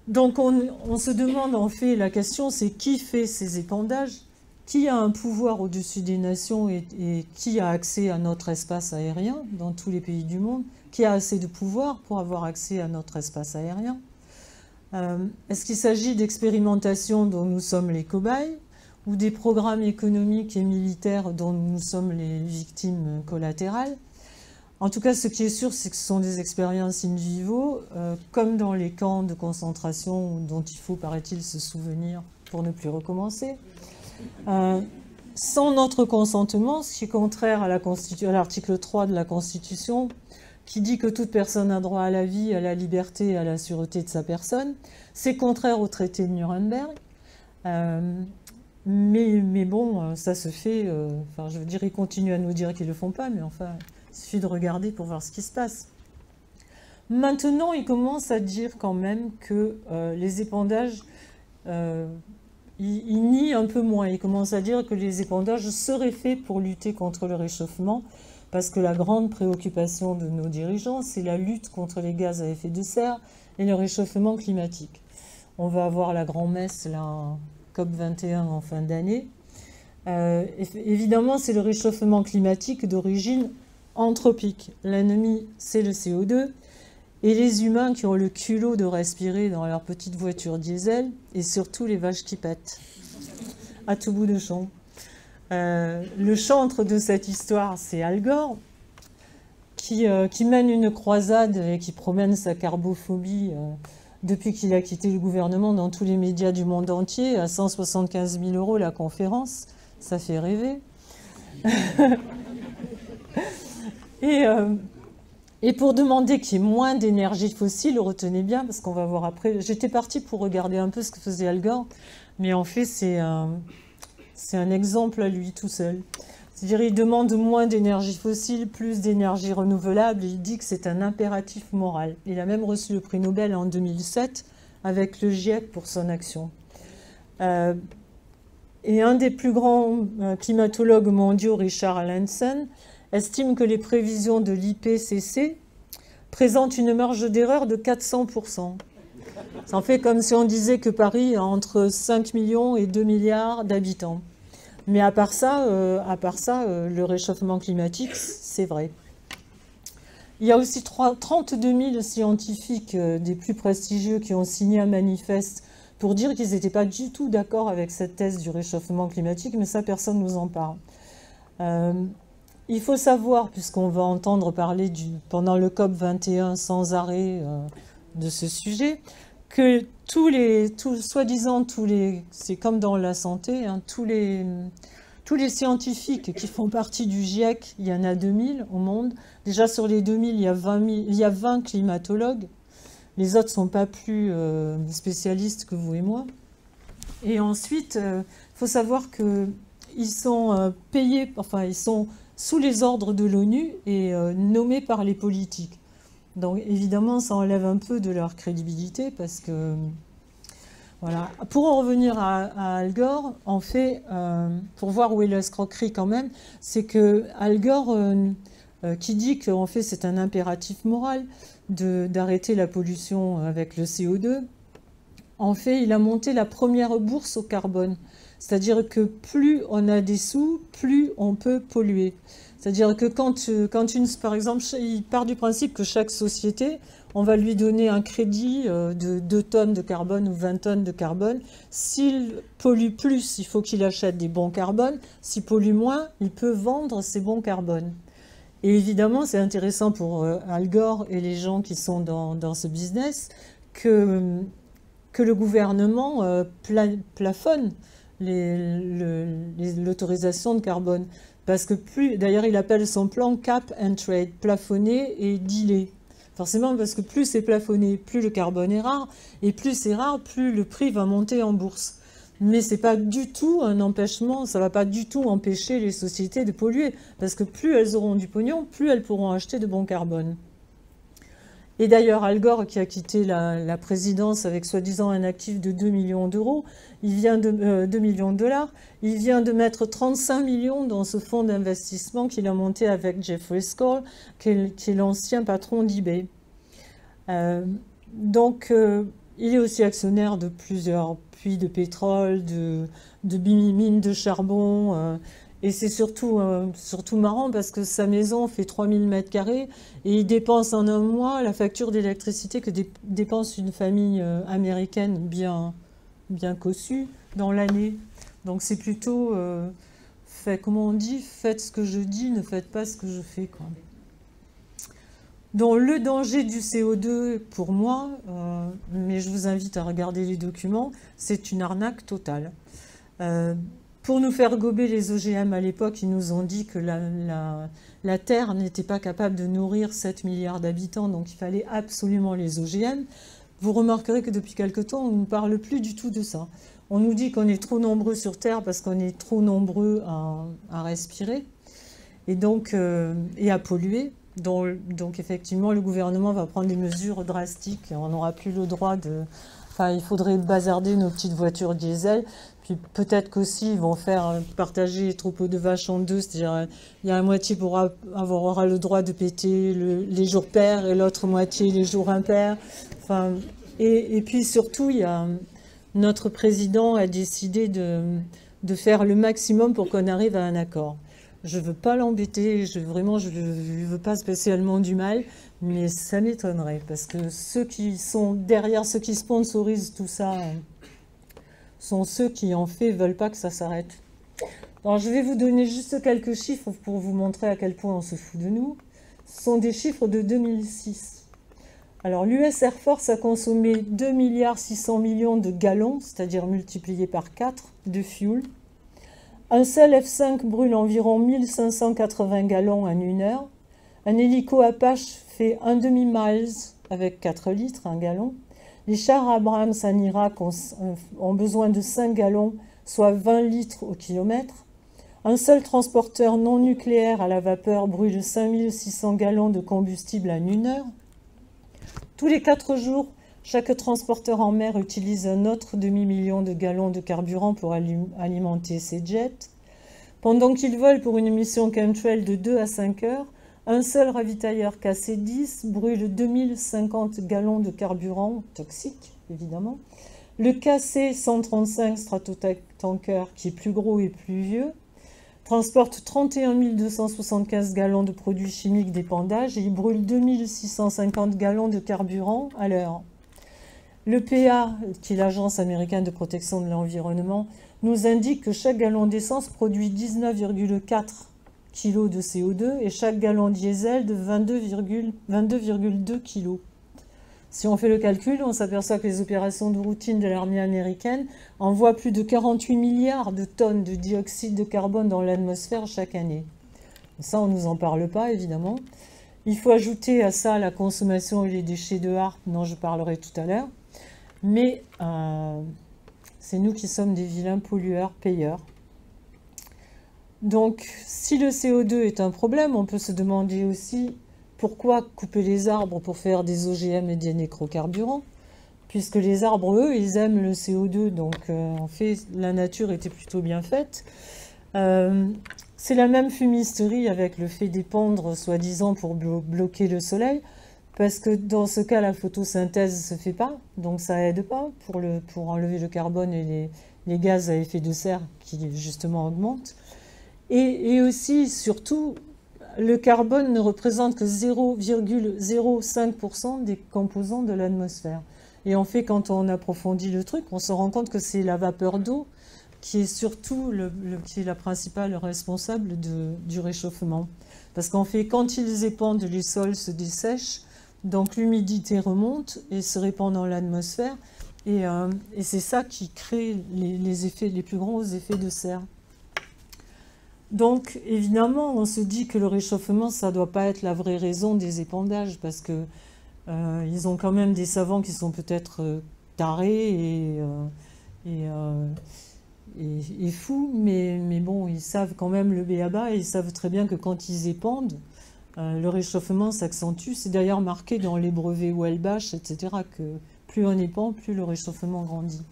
Donc on se demande en fait, la question c'est qui fait ces épandages, qui a un pouvoir au-dessus des nations et qui a accès à notre espace aérien dans tous les pays du monde, qui a assez de pouvoir pour avoir accès à notre espace aérien. Est-ce qu'il s'agit d'expérimentations dont nous sommes les cobayes ou des programmes économiques et militaires dont nous sommes les victimes collatérales? En tout cas, ce qui est sûr, c'est que ce sont des expériences in vivo, comme dans les camps de concentration dont il faut, paraît-il, se souvenir pour ne plus recommencer. Sans notre consentement, ce qui est contraire à l'article 3 de la Constitution, qui dit que toute personne a droit à la vie, à la liberté et à la sûreté de sa personne. C'est contraire au traité de Nuremberg. Mais bon, ça se fait. Enfin, je veux dire, ils continuent à nous dire qu'ils ne le font pas, mais enfin, il suffit de regarder pour voir ce qui se passe. Maintenant, ils commencent à dire quand même que les épandages, ils nient un peu moins. Ils commencent à dire que les épandages seraient faits pour lutter contre le réchauffement, parce que la grande préoccupation de nos dirigeants, c'est la lutte contre les gaz à effet de serre et le réchauffement climatique. On va avoir la grand-messe, la COP21 en fin d'année. Évidemment, c'est le réchauffement climatique d'origine anthropique. L'ennemi, c'est le CO2. Et les humains qui ont le culot de respirer dans leur petite voiture diesel, et surtout les vaches qui pètent, à tout bout de champ. Le chantre de cette histoire, c'est Al Gore, qui mène une croisade et qui promène sa carbophobie depuis qu'il a quitté le gouvernement dans tous les médias du monde entier, à 175 000 € la conférence. Ça fait rêver. Et pour demander qu'il y ait moins d'énergie fossile, retenez bien, parce qu'on va voir après. J'étais partie pour regarder un peu ce que faisait Al Gore, mais en fait, c'est un exemple à lui tout seul. C'est-à-dire, il demande moins d'énergie fossile, plus d'énergie renouvelable, et il dit que c'est un impératif moral. Il a même reçu le prix Nobel en 2007 avec le GIEC pour son action. Et un des plus grands climatologues mondiaux, Richard Lanson, estime que les prévisions de l'IPCC présentent une marge d'erreur de 400%. Ça en fait comme si on disait que Paris a entre 5 millions et 2 milliards d'habitants. Mais à part ça, le réchauffement climatique, c'est vrai. Il y a aussi 32 000 scientifiques des plus prestigieux qui ont signé un manifeste pour dire qu'ils n'étaient pas du tout d'accord avec cette thèse du réchauffement climatique, mais ça, personne ne nous en parle. Il faut savoir, puisqu'on va entendre parler pendant le COP21 sans arrêt de ce sujet, que soi-disant, c'est comme dans la santé, hein, tous les scientifiques qui font partie du GIEC, il y en a 2000 au monde. Déjà sur les 2000, il y a 20 climatologues. Les autres ne sont pas plus spécialistes que vous et moi. Et ensuite, il faut savoir qu'ils sont payés, enfin ils sont sous les ordres de l'ONU et nommés par les politiques. Donc évidemment, ça enlève un peu de leur crédibilité parce que, voilà. Pour en revenir à Al Gore, en fait, pour voir où est l'escroquerie quand même, c'est que Al Gore, qui dit qu'en fait c'est un impératif moral d'arrêter la pollution avec le CO2, en fait, il a monté la première bourse au carbone. C'est-à-dire que plus on a des sous, plus on peut polluer. C'est-à-dire que par exemple, il part du principe que chaque société, on va lui donner un crédit de 2 tonnes de carbone ou 20 tonnes de carbone. S'il pollue plus, il faut qu'il achète des bons carbone. S'il pollue moins, il peut vendre ses bons carbone. Et évidemment, c'est intéressant pour Al Gore et les gens qui sont dans ce business que le gouvernement plafonne l'autorisation de carbone. Parce que d'ailleurs, il appelle son plan cap and trade, plafonné et dealé. Forcément, parce que plus c'est plafonné, plus le carbone est rare, et plus c'est rare, plus le prix va monter en bourse. Mais c'est pas du tout un empêchement, ça va pas du tout empêcher les sociétés de polluer, parce que plus elles auront du pognon, plus elles pourront acheter de bon carbone. Et d'ailleurs, Al Gore, qui a quitté la présidence avec soi-disant un actif de 2 millions d'euros, 2 millions de dollars, il vient de mettre 35 millions dans ce fonds d'investissement qu'il a monté avec Jeffrey Skoll, qui est l'ancien patron d'eBay. Donc, Il est aussi actionnaire de plusieurs puits de pétrole, de mines de charbon. Et c'est surtout marrant parce que sa maison fait 3000 mètres carrés et il dépense en un mois la facture d'électricité que dépense une famille américaine bien cossue dans l'année. Donc c'est plutôt, comment on dit, faites ce que je dis, ne faites pas ce que je fais, quoi. Donc le danger du CO2 pour moi, mais je vous invite à regarder les documents, c'est une arnaque totale. Pour nous faire gober les OGM à l'époque, ils nous ont dit que la Terre n'était pas capable de nourrir 7 milliards d'habitants, donc il fallait absolument les OGM. Vous remarquerez que depuis quelque temps, on ne parle plus du tout de ça. On nous dit qu'on est trop nombreux sur Terre parce qu'on est trop nombreux à respirer et donc et à polluer. Donc effectivement, le gouvernement va prendre des mesures drastiques. On n'aura plus le droit de... Enfin, il faudrait bazarder nos petites voitures diesel. Puis peut-être qu'aussi, ils vont faire partager les troupeaux de vaches en deux. C'est-à-dire, il y a la moitié aura le droit de péter les jours pairs et l'autre moitié les jours impairs. Enfin, et puis surtout, notre président a décidé de faire le maximum pour qu'on arrive à un accord. Je ne veux pas l'embêter, vraiment, je ne veux pas spécialement du mal, mais ça m'étonnerait, parce que ceux qui sont derrière, ceux qui sponsorisent tout ça, sont ceux qui, en fait, ne veulent pas que ça s'arrête. Alors, je vais vous donner juste quelques chiffres pour vous montrer à quel point on se fout de nous. Ce sont des chiffres de 2006. Alors, l'US Air Force a consommé 2,6 milliards de gallons, c'est-à-dire multiplié par 4, de fuel. Un seul F-5 brûle environ 1580 gallons en une heure. Un hélico Apache fait un demi-miles avec 4 litres, un gallon. Les chars Abrams en Irak ont besoin de 5 gallons, soit 20 litres au kilomètre. Un seul transporteur non nucléaire à la vapeur brûle 5600 gallons de combustible en une heure. Tous les 4 jours, chaque transporteur en mer utilise un autre demi-million de gallons de carburant pour alimenter ses jets. Pendant qu'ils volent pour une mission chemtrail de 2 à 5 heures, un seul ravitailleur KC-10 brûle 2050 gallons de carburant toxique, évidemment. Le KC-135 Stratotanker, qui est plus gros et plus vieux, transporte 31 275 gallons de produits chimiques d'épandage et il brûle 2650 gallons de carburant à l'heure. L'EPA, qui est l'Agence américaine de protection de l'environnement, nous indique que chaque gallon d'essence produit 19,4 kg de CO2 et chaque gallon diesel de 22,2 kg. Si on fait le calcul, on s'aperçoit que les opérations de routine de l'armée américaine envoient plus de 48 milliards de tonnes de dioxyde de carbone dans l'atmosphère chaque année. Ça, on ne nous en parle pas, évidemment. Il faut ajouter à ça la consommation et les déchets de harpe, dont je parlerai tout à l'heure. Mais c'est nous qui sommes des vilains pollueurs-payeurs. Donc, si le CO2 est un problème, on peut se demander aussi pourquoi couper les arbres pour faire des OGM et des nécrocarburants, puisque les arbres, eux, ils aiment le CO2, donc en fait, la nature était plutôt bien faite. C'est la même fumisterie avec le fait d'épandre, soi-disant, pour bloquer le soleil, parce que dans ce cas, la photosynthèse ne se fait pas, donc ça aide pas pour enlever le carbone et les gaz à effet de serre qui, justement, augmentent. Et aussi, surtout, le carbone ne représente que 0,05% des composants de l'atmosphère. Et en fait, quand on approfondit le truc, on se rend compte que c'est la vapeur d'eau qui est surtout qui est la principale responsable du réchauffement. Parce qu'en fait, quand ils épandent, les sols se dessèchent, donc l'humidité remonte et se répand dans l'atmosphère. Et c'est ça qui crée les plus gros effets de serre. Donc, évidemment, on se dit que le réchauffement, ça ne doit pas être la vraie raison des épandages, parce que ils ont quand même des savants qui sont peut-être tarés et fous, mais bon, ils savent quand même le b.a.-ba et ils savent très bien que quand ils épandent, le réchauffement s'accentue. C'est d'ailleurs marqué dans les brevets Welbach, etc., que plus on épand, plus le réchauffement grandit.